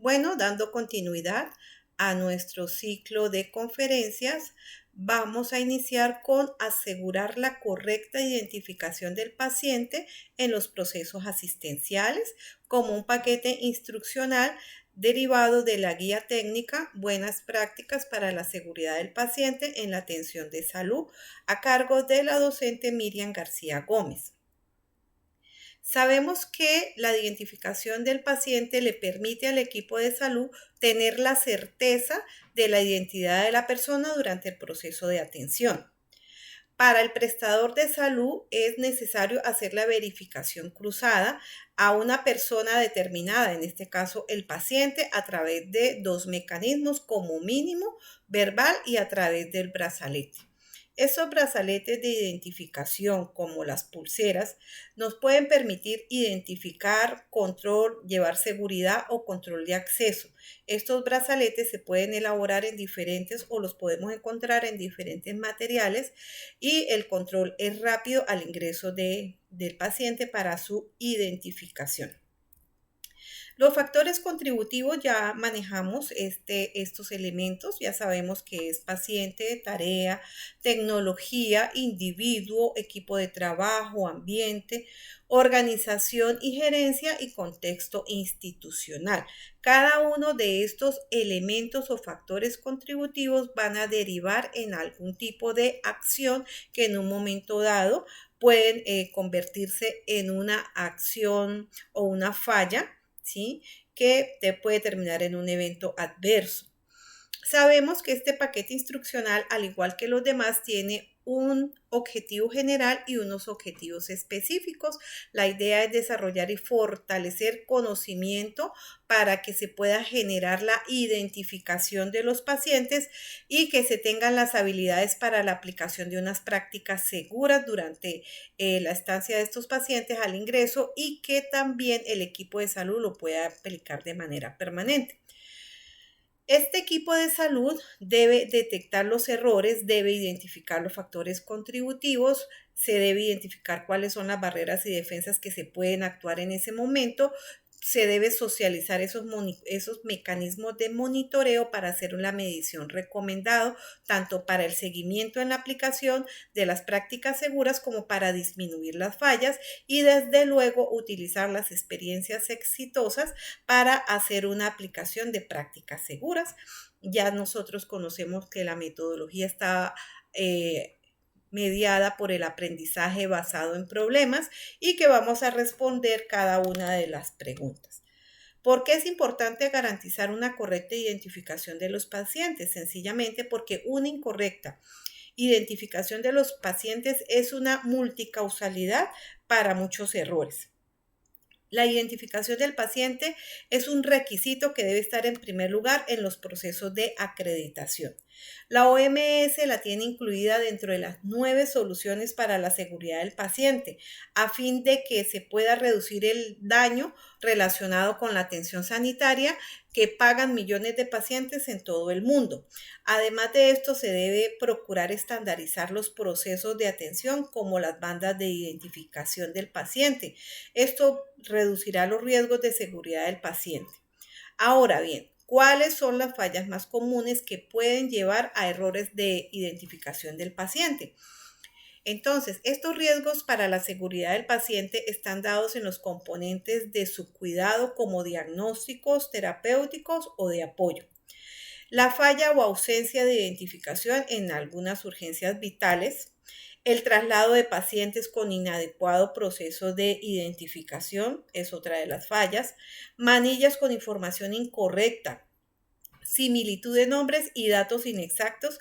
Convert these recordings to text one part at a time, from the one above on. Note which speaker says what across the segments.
Speaker 1: Bueno, dando continuidad a nuestro ciclo de conferencias, vamos a iniciar con asegurar la correcta identificación del paciente en los procesos asistenciales como un paquete instruccional derivado de la guía técnica Buenas prácticas para la seguridad del paciente en la atención de salud a cargo de la docente Miriam García Gómez. Sabemos que la identificación del paciente le permite al equipo de salud tener la certeza de la identidad de la persona durante el proceso de atención. Para el prestador de salud es necesario hacer la verificación cruzada a una persona determinada, en este caso el paciente, a través de dos mecanismos como mínimo, verbal y a través del brazalete. Esos brazaletes de identificación, como las pulseras, nos pueden permitir identificar, control, llevar seguridad o control de acceso. Estos brazaletes se pueden elaborar en diferentes o los podemos encontrar en diferentes materiales y el control es rápido al ingreso del paciente para su identificación. Los factores contributivos ya manejamos estos elementos, ya sabemos que es paciente, tarea, tecnología, individuo, equipo de trabajo, ambiente, organización y gerencia y contexto institucional. Cada uno de estos elementos o factores contributivos van a derivar en algún tipo de acción que en un momento dado pueden convertirse en una acción o una falla, ¿sí? Que te puede terminar en un evento adverso. Sabemos que este paquete instruccional, al igual que los demás, tiene un objetivo general y unos objetivos específicos. La idea es desarrollar y fortalecer conocimiento para que se pueda generar la identificación de los pacientes y que se tengan las habilidades para la aplicación de unas prácticas seguras durante la estancia de estos pacientes al ingreso y que también el equipo de salud lo pueda aplicar de manera permanente. Este equipo de salud debe detectar los errores, debe identificar los factores contributivos, se debe identificar cuáles son las barreras y defensas que se pueden actuar en ese momento, se debe socializar esos mecanismos de monitoreo para hacer la medición recomendado, tanto para el seguimiento en la aplicación de las prácticas seguras como para disminuir las fallas y desde luego utilizar las experiencias exitosas para hacer una aplicación de prácticas seguras. Ya nosotros conocemos que la metodología está mediada por el aprendizaje basado en problemas y que vamos a responder cada una de las preguntas. ¿Por qué es importante garantizar una correcta identificación de los pacientes? Sencillamente porque una incorrecta identificación de los pacientes es una multicausalidad para muchos errores. La identificación del paciente es un requisito que debe estar en primer lugar en los procesos de acreditación. La OMS la tiene incluida dentro de las 9 soluciones para la seguridad del paciente, a fin de que se pueda reducir el daño relacionado con la atención sanitaria que pagan millones de pacientes en todo el mundo. Además de esto, se debe procurar estandarizar los procesos de atención como las bandas de identificación del paciente. Esto reducirá los riesgos de seguridad del paciente. Ahora bien, ¿cuáles son las fallas más comunes que pueden llevar a errores de identificación del paciente? Entonces, estos riesgos para la seguridad del paciente están dados en los componentes de su cuidado como diagnósticos, terapéuticos o de apoyo. La falla o ausencia de identificación en algunas urgencias vitales, el traslado de pacientes con inadecuado proceso de identificación es otra de las fallas, manillas con información incorrecta, similitud de nombres y datos inexactos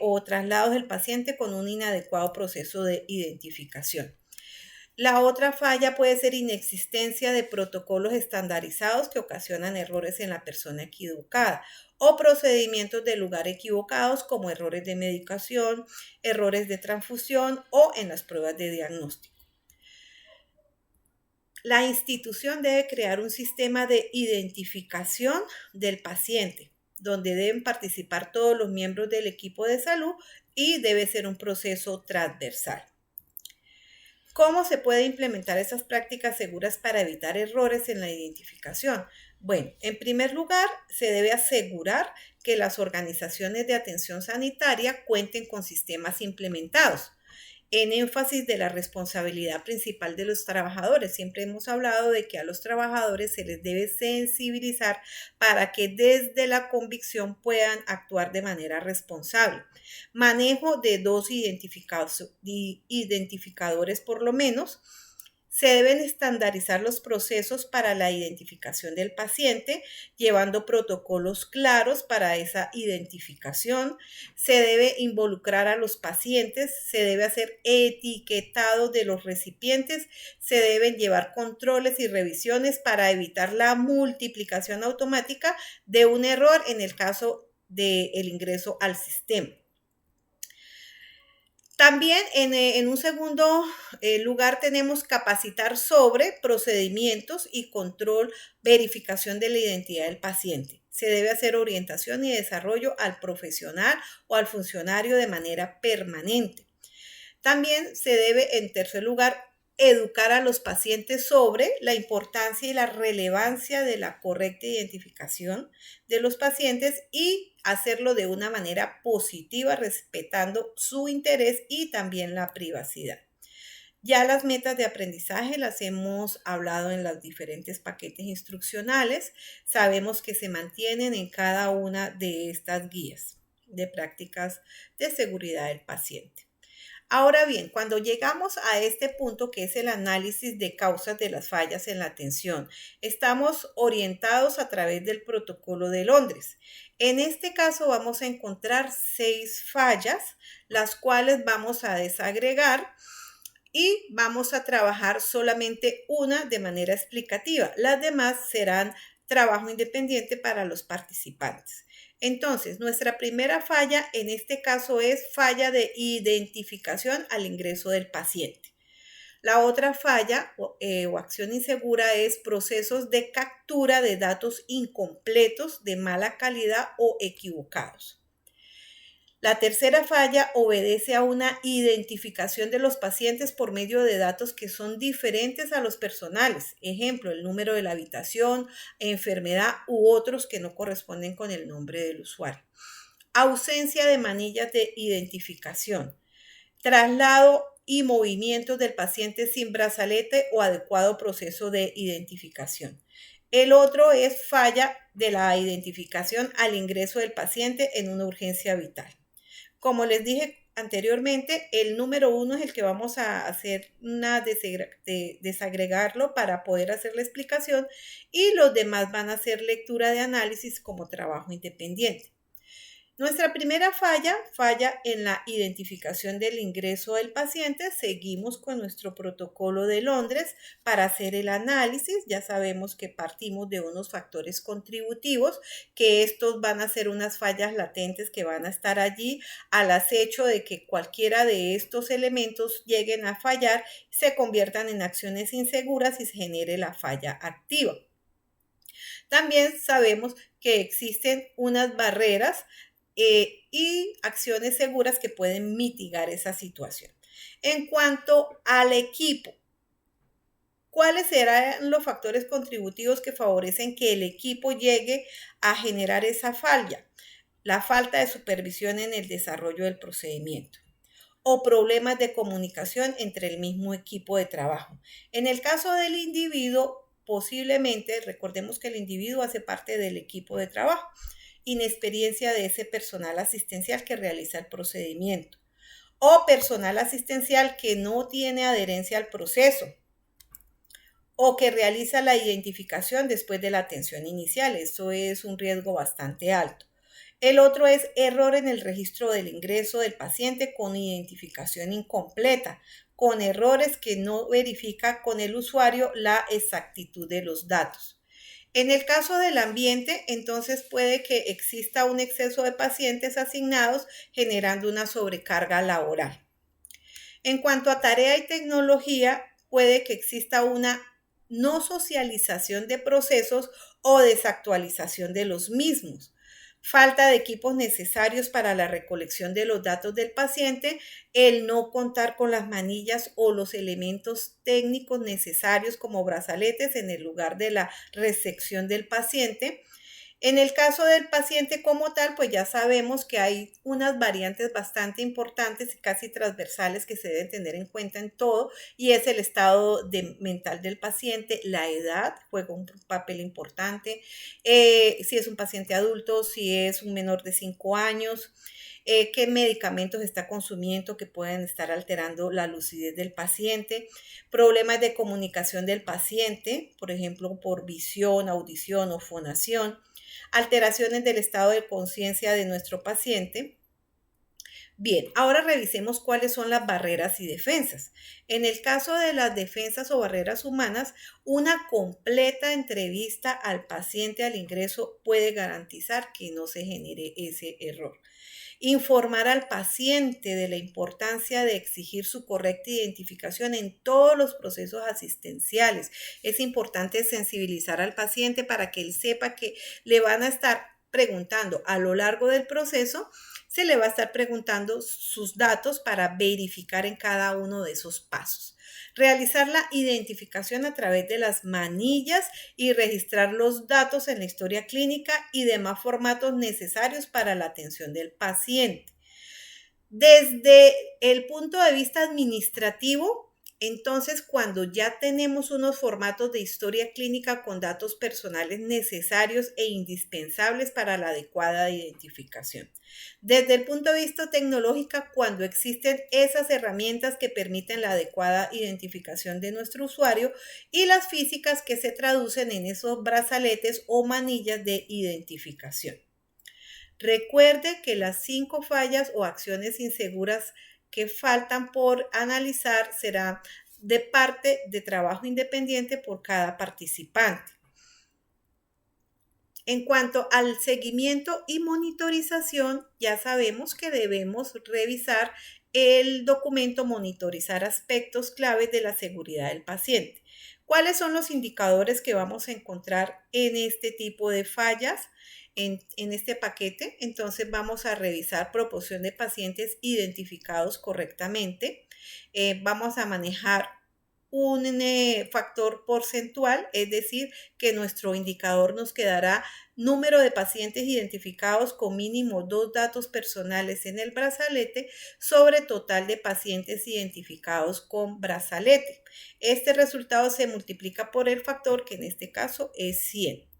Speaker 1: o traslados del paciente con un inadecuado proceso de identificación. La otra falla puede ser inexistencia de protocolos estandarizados que ocasionan errores en la persona equivocada o procedimientos de lugar equivocados como errores de medicación, errores de transfusión o en las pruebas de diagnóstico. La institución debe crear un sistema de identificación del paciente, donde deben participar todos los miembros del equipo de salud y debe ser un proceso transversal. ¿Cómo se puede implementar esas prácticas seguras para evitar errores en la identificación? Bueno, en primer lugar, se debe asegurar que las organizaciones de atención sanitaria cuenten con sistemas implementados en énfasis de la responsabilidad principal de los trabajadores. Siempre hemos hablado de que a los trabajadores se les debe sensibilizar para que desde la convicción puedan actuar de manera responsable. Manejo de dos identificadores por lo menos. Se deben estandarizar los procesos para la identificación del paciente, llevando protocolos claros para esa identificación. Se debe involucrar a los pacientes, se debe hacer etiquetado de los recipientes, se deben llevar controles y revisiones para evitar la multiplicación automática de un error en el caso del ingreso al sistema. También en un segundo lugar tenemos capacitar sobre procedimientos y control, verificación de la identidad del paciente. Se debe hacer orientación y desarrollo al profesional o al funcionario de manera permanente. También se debe, en tercer lugar, educar a los pacientes sobre la importancia y la relevancia de la correcta identificación de los pacientes y hacerlo de una manera positiva, respetando su interés y también la privacidad. Ya las metas de aprendizaje las hemos hablado en los diferentes paquetes instruccionales. Sabemos que se mantienen en cada una de estas guías de prácticas de seguridad del paciente. Ahora bien, cuando llegamos a este punto que es el análisis de causas de las fallas en la atención, estamos orientados a través del Protocolo de Londres. En este caso vamos a encontrar 6 fallas, las cuales vamos a desagregar y vamos a trabajar solamente una de manera explicativa. Las demás serán trabajo independiente para los participantes. Entonces, nuestra primera falla en este caso es falla de identificación al ingreso del paciente. La otra falla o acción insegura es procesos de captura de datos incompletos, de mala calidad o equivocados. La tercera falla obedece a una identificación de los pacientes por medio de datos que son diferentes a los personales. Ejemplo, el número de la habitación, enfermedad u otros que no corresponden con el nombre del usuario. Ausencia de manillas de identificación. Traslado y movimientos del paciente sin brazalete o adecuado proceso de identificación. El otro es falla de la identificación al ingreso del paciente en una urgencia vital. Como les dije anteriormente, el número 1 es el que vamos a hacer desagregarlo para poder hacer la explicación y los demás van a hacer lectura de análisis como trabajo independiente. Nuestra primera falla en la identificación del ingreso del paciente. Seguimos con nuestro protocolo de Londres para hacer el análisis. Ya sabemos que partimos de unos factores contributivos, que estos van a ser unas fallas latentes que van a estar allí al acecho de que cualquiera de estos elementos lleguen a fallar, se conviertan en acciones inseguras y se genere la falla activa. También sabemos que existen unas barreras y acciones seguras que pueden mitigar esa situación. En cuanto al equipo, ¿cuáles serán los factores contributivos que favorecen que el equipo llegue a generar esa falla? La falta de supervisión en el desarrollo del procedimiento o problemas de comunicación entre el mismo equipo de trabajo. En el caso del individuo, posiblemente, recordemos que el individuo hace parte del equipo de trabajo, inexperiencia de ese personal asistencial que realiza el procedimiento o personal asistencial que no tiene adherencia al proceso o que realiza la identificación después de la atención inicial. Eso es un riesgo bastante alto. El otro es error en el registro del ingreso del paciente con identificación incompleta, con errores que no verifica con el usuario la exactitud de los datos. En el caso del ambiente, entonces puede que exista un exceso de pacientes asignados generando una sobrecarga laboral. En cuanto a tarea y tecnología, puede que exista una no socialización de procesos o desactualización de los mismos. falta de equipos necesarios para la recolección de los datos del paciente, el no contar con las manillas o los elementos técnicos necesarios como brazaletes en el lugar de la resección del paciente. En el caso del paciente como tal, pues ya sabemos que hay unas variantes bastante importantes y casi transversales que se deben tener en cuenta en todo, y es el estado mental del paciente, la edad juega un papel importante, si es un paciente adulto, si es un menor de 5 años, qué medicamentos está consumiendo que pueden estar alterando la lucidez del paciente, problemas de comunicación del paciente, por ejemplo, por visión, audición o fonación, alteraciones del estado de conciencia de nuestro paciente. Bien, ahora revisemos cuáles son las barreras y defensas. En el caso de las defensas o barreras humanas, una completa entrevista al paciente al ingreso puede garantizar que no se genere ese error. Informar al paciente de la importancia de exigir su correcta identificación en todos los procesos asistenciales. Es importante sensibilizar al paciente para que él sepa que le van a estar preguntando a lo largo del proceso, se le va a estar preguntando sus datos para verificar en cada uno de esos pasos. Realizar la identificación a través de las manillas y registrar los datos en la historia clínica y demás formatos necesarios para la atención del paciente. Desde el punto de vista administrativo, entonces, cuando ya tenemos unos formatos de historia clínica con datos personales necesarios e indispensables para la adecuada identificación. Desde el punto de vista tecnológico, cuando existen esas herramientas que permiten la adecuada identificación de nuestro usuario y las físicas que se traducen en esos brazaletes o manillas de identificación. Recuerde que las 5 fallas o acciones inseguras que faltan por analizar será de parte de trabajo independiente por cada participante. En cuanto al seguimiento y monitorización, ya sabemos que debemos revisar el documento, monitorizar aspectos claves de la seguridad del paciente. ¿Cuáles son los indicadores que vamos a encontrar en este tipo de fallas? En este paquete, entonces vamos a revisar proporción de pacientes identificados correctamente. Vamos a manejar un factor porcentual, es decir, que nuestro indicador nos quedará número de pacientes identificados con mínimo 2 datos personales en el brazalete sobre total de pacientes identificados con brazalete. Este resultado se multiplica por el factor, que en este caso es 100.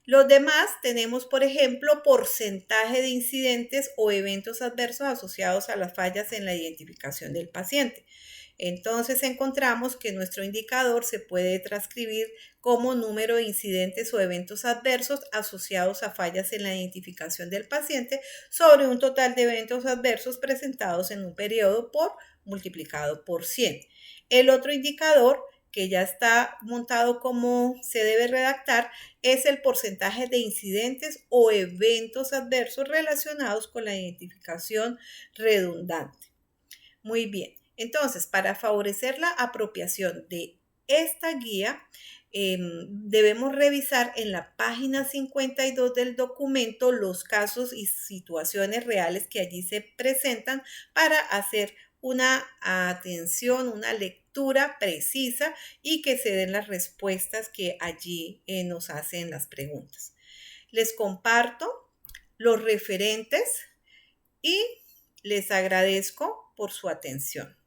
Speaker 1: Los demás tenemos, por ejemplo, porcentaje de incidentes o eventos adversos asociados a las fallas en la identificación del paciente. Entonces encontramos que nuestro indicador se puede transcribir como número de incidentes o eventos adversos asociados a fallas en la identificación del paciente sobre un total de eventos adversos presentados en un periodo multiplicado por 100. El otro indicador que ya está montado como se debe redactar, es el porcentaje de incidentes o eventos adversos relacionados con la identificación redundante. Muy bien, entonces, para favorecer la apropiación de esta guía, debemos revisar en la página 52 del documento los casos y situaciones reales que allí se presentan para hacer una atención, una lectura precisa y que se den las respuestas que allí nos hacen las preguntas. Les comparto los referentes y les agradezco por su atención.